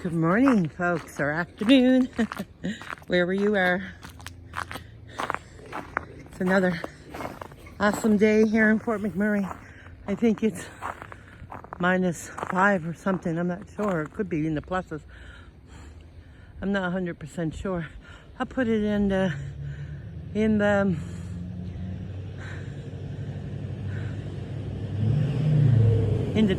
Good morning, folks, or afternoon, wherever you are. It's another awesome day here in Fort McMurray. I think it's -5 or something. I'm not sure. It could be in the pluses. I'm not 100% sure. I'll put it in the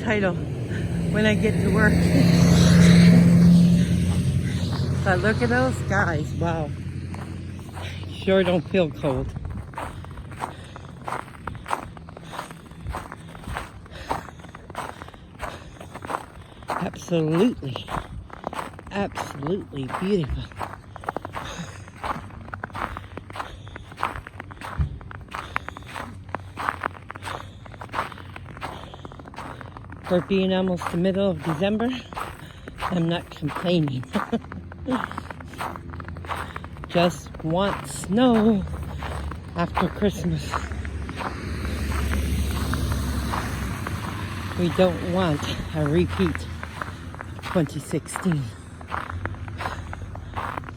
title when I get to work. But look at those skies. Wow. Sure don't feel cold. Absolutely beautiful. For being almost the middle of December, I'm not complaining. Just want snow after Christmas. We don't want a repeat of 2016.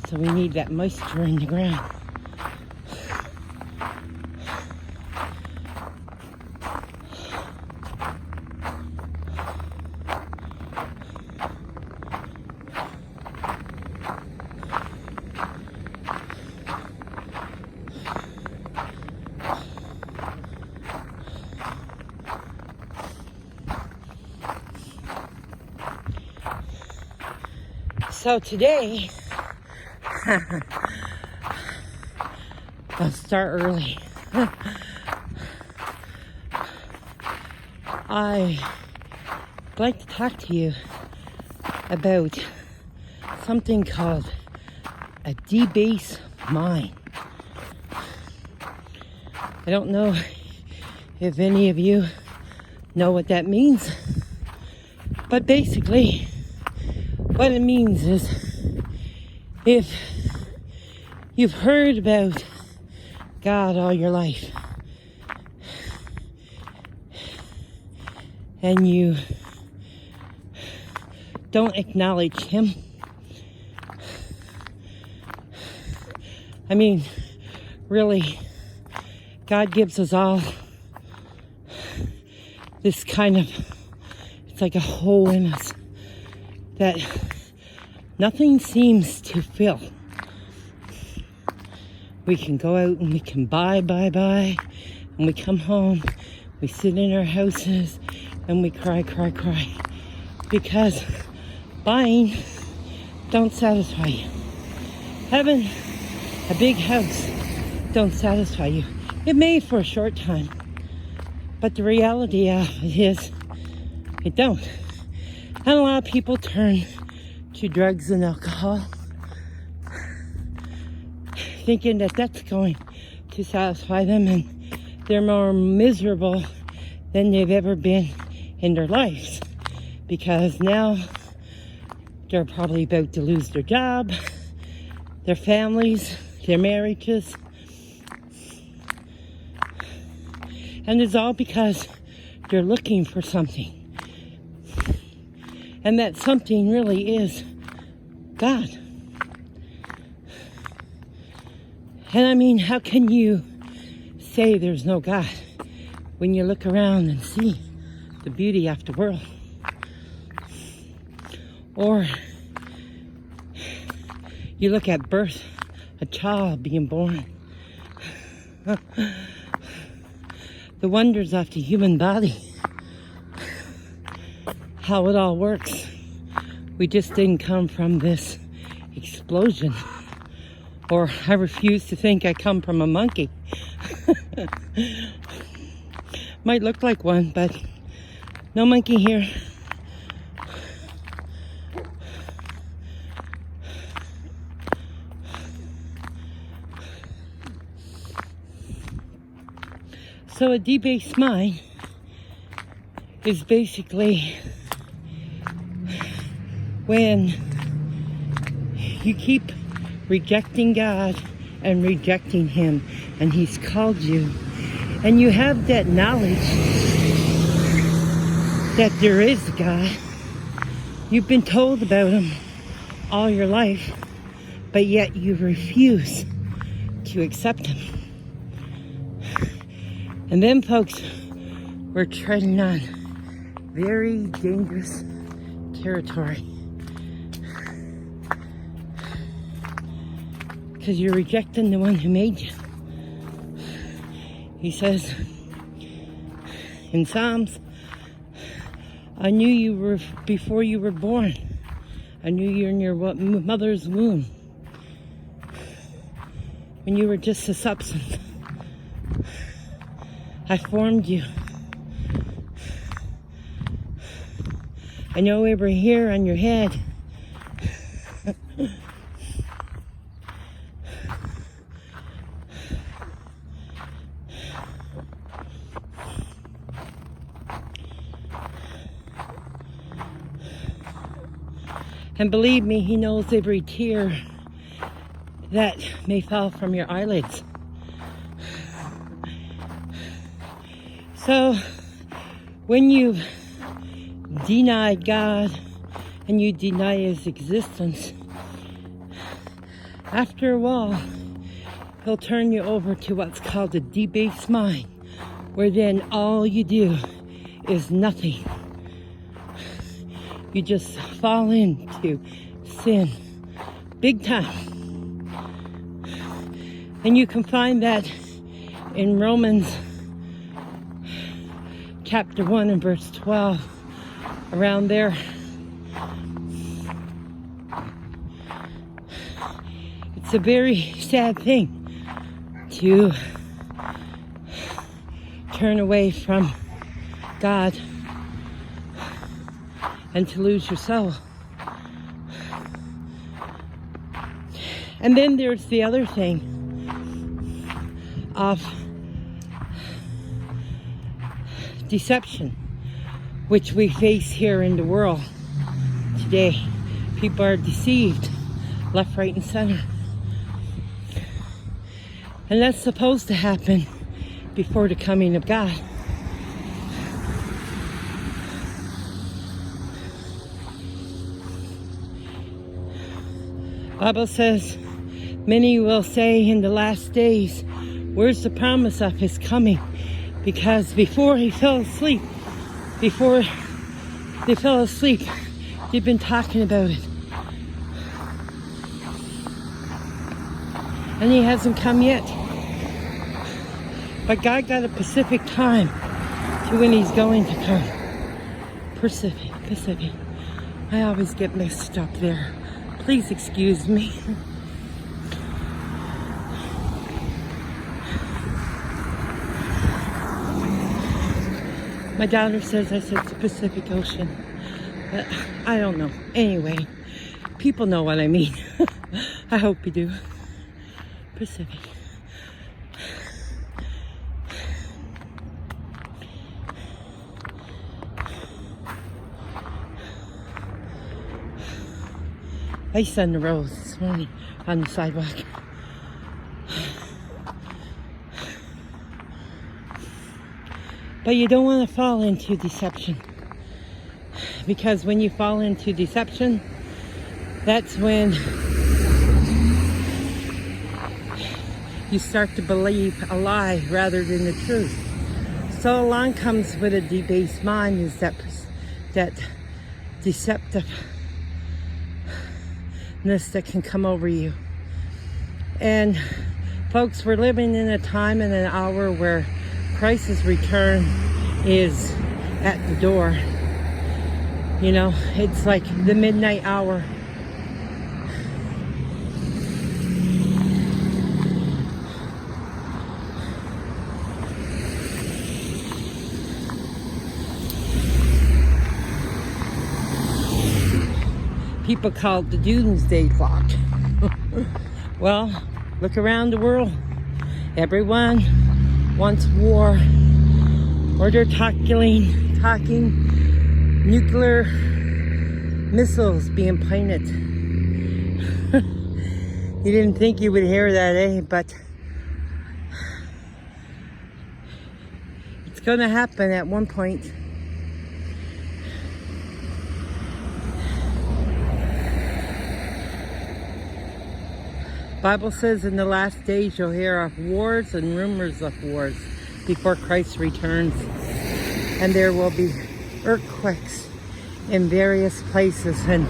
So we need that moisture in the ground. So today, I'll start early. I'd like to talk to you about something called a debased mind. I don't know if any of you know what that means, but basically, what it means is, if you've heard about God all your life and you don't acknowledge Him, I mean, really, God gives us all this kind of, it's like a hole in us that nothing seems to fill. We can go out and we can buy, and we come home, we sit in our houses, and we cry, because buying don't satisfy you. Having a big house don't satisfy you. It may for a short time, but the reality of it is, it don't. And a lot of people turn to drugs and alcohol, thinking that that's going to satisfy them, and they're more miserable than they've ever been in their lives, because now they're probably about to lose their job, their families, their marriages, and it's all because they're looking for something. And that something really is God. And I mean, how can you say there's no God when you look around and see the beauty of the world? Or you look at birth, a child being born, the wonders of the human body, how it all works. We just didn't come from this explosion. Or I refuse to think I come from a monkey. Might look like one, but no monkey here. So a debased mind is basically when you keep rejecting God and rejecting Him, and He's called you, and you have that knowledge that there is God. You've been told about Him. all your life, but yet you refuse to accept him. And then, folks, we're treading on very dangerous territory. Because you're rejecting the one who made you. He says in Psalms, I knew you were before you were born. I knew you in your mother's womb. When you were just a substance. I formed you. I know every hair on your head. And believe me, he knows every tear that may fall from your eyelids. So, when you've denied God and you deny his existence, after a while, he'll turn you over to what's called a debased mind, where then all you do is nothing. You just fall into sin big time. And you can find that in Romans chapter 1 and verse 12, around there. It's a very sad thing to turn away from God and to lose your soul. And then there's the other thing of deception, which we face here in the world today. People are deceived left, right, and center. And that's supposed to happen before the coming of God. Bible says, many will say in the last days, where's the promise of his coming? Because before he fell asleep, before they fell asleep, they've been talking about it. And he hasn't come yet. But God got a Pacific time to when he's going to come. Pacific. I always get mixed up there. Please excuse me. My daughter says I said the Pacific Ocean, but I don't know. Anyway, people know what I mean. I hope you do. Pacific. Ice on the roads this morning on the sidewalk. But you don't want to fall into deception. Because when you fall into deception, that's when you start to believe a lie rather than the truth. So along comes with a debased mind is that deceptiveness that can come over you. And folks, we're living in a time and an hour where Christ's return is at the door. You know, it's like the midnight hour. People call it the doomsday clock. Well, look around the world. Everyone wants war, or they're talking nuclear missiles being planted. You didn't think you would hear that, eh? But it's going to happen at one point. Bible says in the last days you'll hear of wars and rumors of wars before Christ returns. And there will be earthquakes in various places. And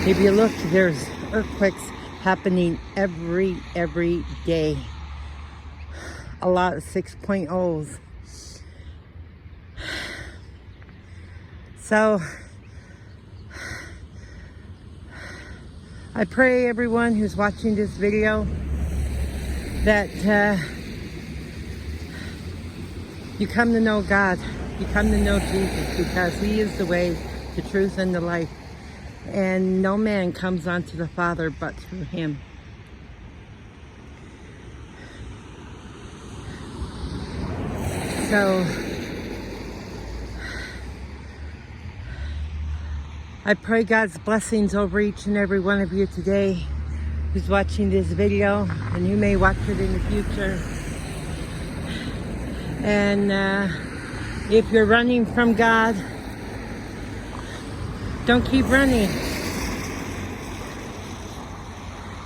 if you look, there's earthquakes happening every day. A lot of 6.0s. So I pray everyone who's watching this video that you come to know God, you come to know Jesus, because He is the way, the truth, and the life. And no man comes unto the Father but through Him. So I pray God's blessings over each and every one of you today who's watching this video, and who may watch it in the future. And if you're running from God, don't keep running.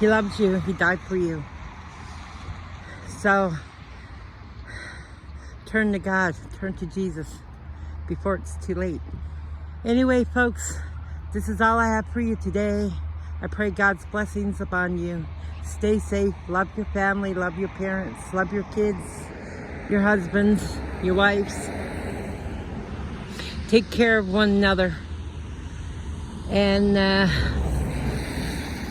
He loves you. He died for you. So turn to God. Turn to Jesus before it's too late. Anyway, folks, this is all I have for you today. I pray God's blessings upon you. Stay safe. Love your family. Love your parents. Love your kids, your husbands, your wives. Take care of one another. And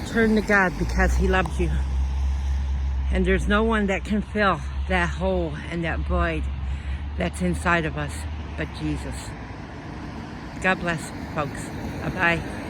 turn to God, because He loves you. And there's no one that can fill that hole and that void that's inside of us but Jesus. God bless, folks. Bye-bye.